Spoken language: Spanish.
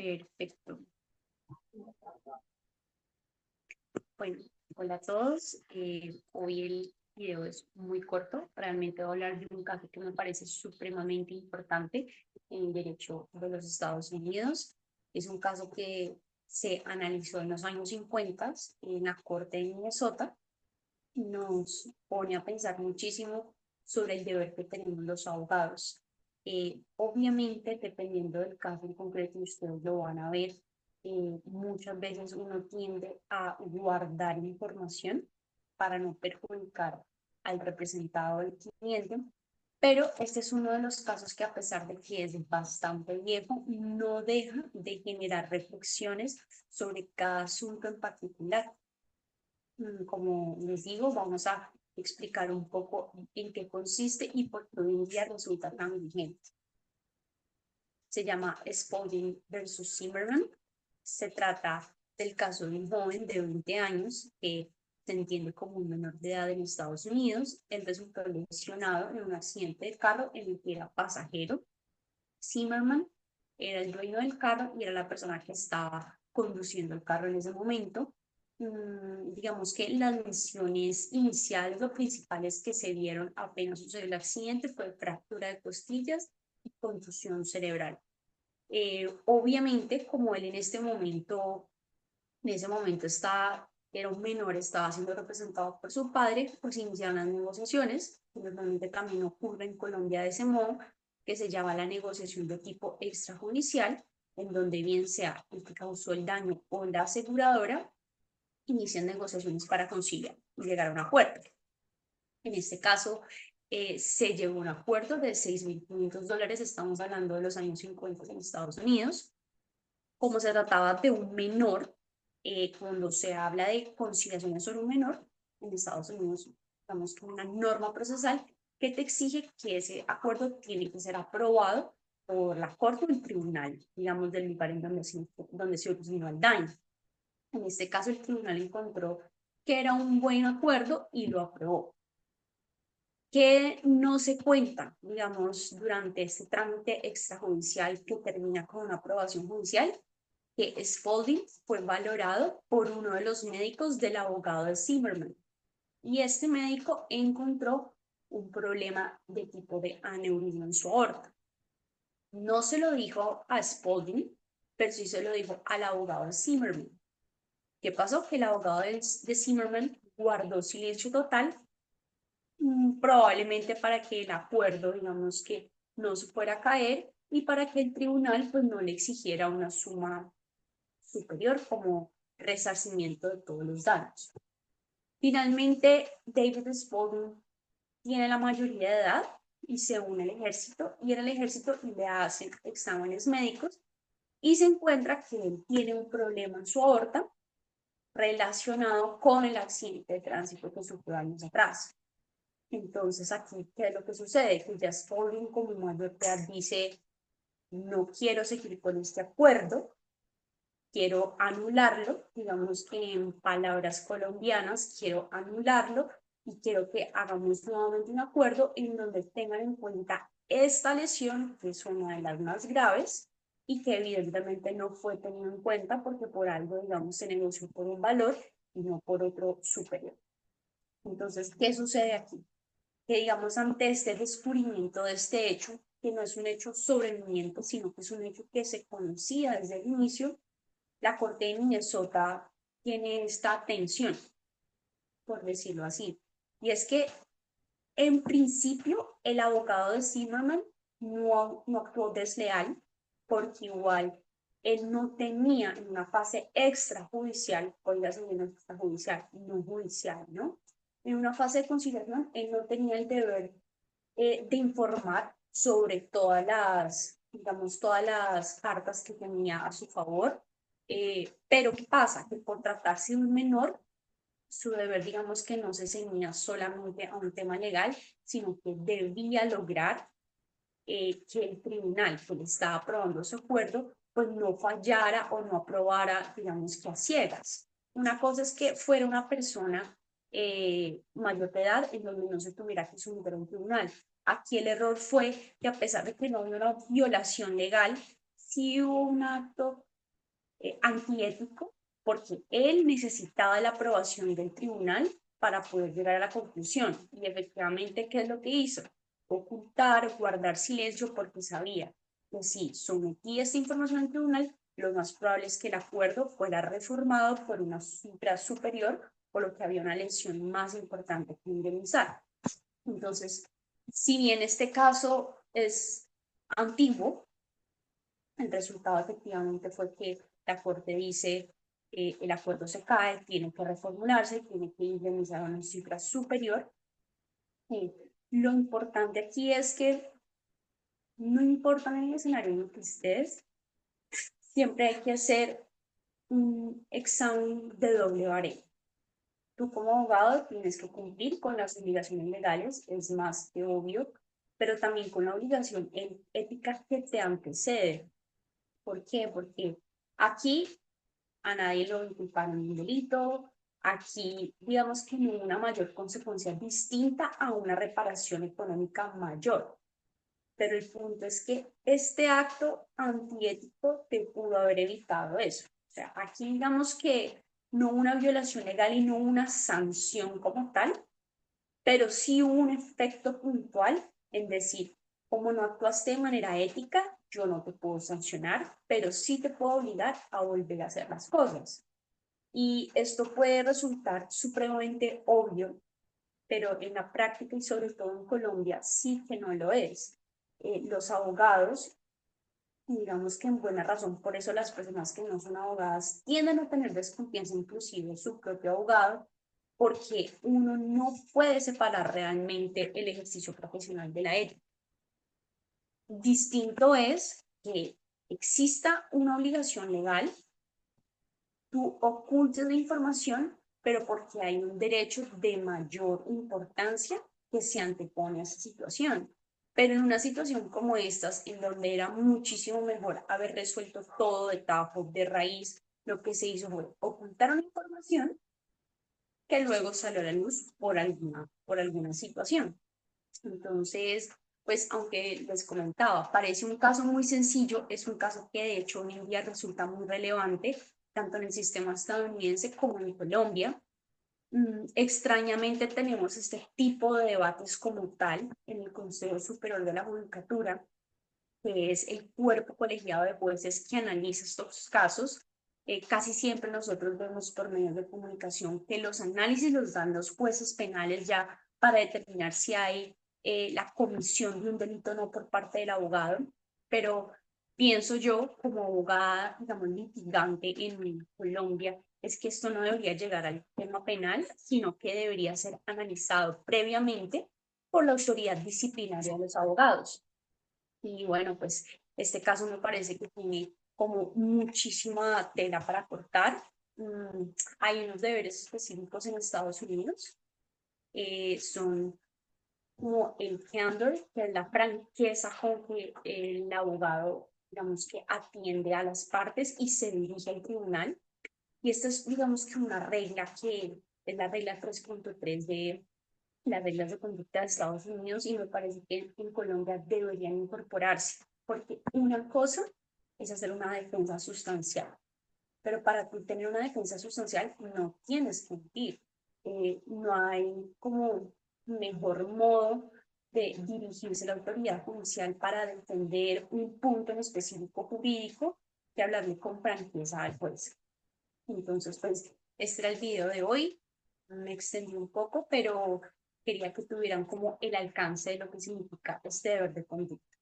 Perfecto. Bueno, hola a todos. Hoy el video es muy corto. Realmente voy a hablar de un caso que me parece supremamente importante en el derecho de los Estados Unidos. Es un caso que se analizó en los años 50 en la Corte de Minnesota. Nos pone a pensar muchísimo sobre el deber que tenemos los abogados. Obviamente, dependiendo del caso en concreto, y ustedes lo van a ver, muchas veces uno tiende a guardar información para no perjudicar al representado del cliente, pero este es uno de los casos que, a pesar de que es bastante viejo, no deja de generar reflexiones sobre cada asunto en particular. Como les digo, vamos a explicar un poco en qué consiste y por qué hoy en día resulta tan vigente. Se llama Spalding versus Zimmerman. Se trata del caso de un joven de 20 años que se entiende como un menor de edad en Estados Unidos. Él resultó lesionado en un accidente de carro en el que era pasajero. Zimmerman era el dueño del carro y era la persona que estaba conduciendo el carro en ese momento. Digamos que las lesiones iniciales o principales que se dieron apenas sucedió el accidente fue fractura de costillas y contusión cerebral. Obviamente, como él en ese momento era un menor, estaba siendo representado por su padre, pues iniciaron las negociaciones, que normalmente también ocurre en Colombia de ese modo, que se llama la negociación de tipo extrajudicial, en donde bien sea el que causó el daño o la aseguradora, inician negociaciones para conciliar y llegar a un acuerdo. En este caso, se llegó a un acuerdo de $6.500, estamos hablando de los años 50 en Estados Unidos. Como se trataba de un menor, cuando se habla de conciliaciones sobre un menor, en Estados Unidos estamos con una norma procesal que te exige que ese acuerdo tiene que ser aprobado por la corte o el tribunal, digamos, del lugar en donde se originó el daño. En este caso, el tribunal encontró que era un buen acuerdo y lo aprobó. Que no se cuenta, digamos, durante este trámite extrajudicial que termina con una aprobación judicial, que Spalding fue valorado por uno de los médicos del abogado de Zimmerman. Y este médico encontró un problema de tipo de aneurisma en su aorta. No se lo dijo a Spalding, pero sí se lo dijo al abogado de Zimmerman. ¿Qué pasó? Que el abogado de Zimmerman guardó silencio total, probablemente para que el acuerdo, digamos, que no se fuera a caer y para que el tribunal pues no le exigiera una suma superior como resarcimiento de todos los daños. Finalmente, David Spalding tiene la mayoría de edad y se une al ejército, y en el ejército le hacen exámenes médicos y se encuentra que él tiene un problema en su aorta relacionado con el accidente de tránsito que sufrió años atrás. Entonces aquí, ¿qué es lo que sucede? Que ya Spalding, como mayor de edad, dice: no quiero seguir con este acuerdo, quiero anularlo, digamos que en palabras colombianas, quiero anularlo y quiero que hagamos nuevamente un acuerdo en donde tengan en cuenta esta lesión, que es una de las más graves y que evidentemente no fue tenido en cuenta porque por algo, digamos, se negoció por un valor y no por otro superior. Entonces, ¿qué sucede aquí? Que, digamos, ante este descubrimiento de este hecho, que no es un hecho sobreviviente, sino que es un hecho que se conocía desde el inicio, la Corte de Minnesota tiene esta tensión, por decirlo así. Y es que, en principio, el abogado de Zimmerman no actuó desleal, porque igual él no tenía en una fase extrajudicial, oiga, bien extrajudicial, no judicial, ¿no? En una fase de conciliación, él no tenía el deber de informar sobre digamos, todas las cartas que tenía a su favor. Pero ¿qué pasa? Que por tratarse de un menor, su deber, digamos, que no se ceñía solamente a un tema legal, sino que debía lograr que el tribunal que le estaba aprobando su acuerdo, pues no fallara o no aprobara, digamos, que a ciegas. Una cosa es que fuera una persona mayor de edad en donde no se tuviera que someter a un tribunal. Aquí el error fue que, a pesar de que no hubo una violación legal, sí hubo un acto antiético porque él necesitaba la aprobación del tribunal para poder llegar a la conclusión. Y efectivamente, ¿qué es lo que hizo? Ocultar, guardar silencio porque sabía que si sometía esta información al tribunal, lo más probable es que el acuerdo fuera reformado por una superior, por lo que había una lesión más importante que indemnizar. Entonces, si bien este caso es antiguo, el resultado efectivamente fue que la Corte dice el acuerdo se cae, tiene que reformularse, tiene que indemnizar a una cifra superior. Lo importante aquí es que no importa en el escenario en el que estés, siempre hay que hacer un examen de doble vareta. Tú como abogado tienes que cumplir con las obligaciones legales, es más que obvio, pero también con la obligación ética que te antecede. ¿Por qué? Porque aquí a nadie lo inculparon en un delito, aquí digamos que no hubo una mayor consecuencia distinta a una reparación económica mayor. Pero el punto es que este acto antiético te pudo haber evitado eso. O sea, aquí digamos que no una violación legal y no una sanción como tal, pero sí hubo un efecto puntual en decir, como no actuaste de manera ética, yo no te puedo sancionar, pero sí te puedo obligar a volver a hacer las cosas. Y esto puede resultar supremamente obvio, pero en la práctica y sobre todo en Colombia sí que no lo es. Los abogados, digamos que en buena razón, por eso las personas que no son abogadas tienden a tener desconfianza inclusive en su propio abogado, porque uno no puede separar realmente el ejercicio profesional de la ética. Distinto es que exista una obligación legal, tú ocultes la información, pero porque hay un derecho de mayor importancia que se antepone a esa situación. Pero en una situación como estas, en donde era muchísimo mejor haber resuelto todo de tajo, de raíz, lo que se hizo fue ocultar una información que luego salió a la luz por alguna situación. Entonces, pues aunque les comentaba, parece un caso muy sencillo, es un caso que de hecho hoy en día resulta muy relevante, tanto en el sistema estadounidense como en Colombia. Extrañamente tenemos este tipo de debates como tal en el Consejo Superior de la Judicatura, que es el cuerpo colegiado de jueces que analiza estos casos. Casi siempre nosotros vemos por medios de comunicación que los análisis los dan los jueces penales ya para determinar si hay la comisión de un delito o no por parte del abogado, pero pienso yo como abogada, digamos, litigante en Colombia, es que esto no debería llegar al tema penal, sino que debería ser analizado previamente por la autoridad disciplinaria de los abogados. Y bueno, pues este caso me parece que tiene como muchísima tela para cortar. Hay unos deberes específicos en Estados Unidos, son como el candor, que es la franqueza con que el abogado, digamos que atiende a las partes y se dirige al tribunal. Y esta es, digamos que una regla que es la regla 3.3 de las reglas de conducta de Estados Unidos y me parece que en Colombia deberían incorporarse, porque una cosa es hacer una defensa sustancial, pero para tú tener una defensa sustancial no tienes que mentir. No hay como mejor modo de dirigirse a la autoridad judicial para defender un punto en específico jurídico que hablarle con franqueza al juez. Entonces, pues, este era el video de hoy. Me extendí un poco, pero quería que tuvieran como el alcance de lo que significa este deber de conducta.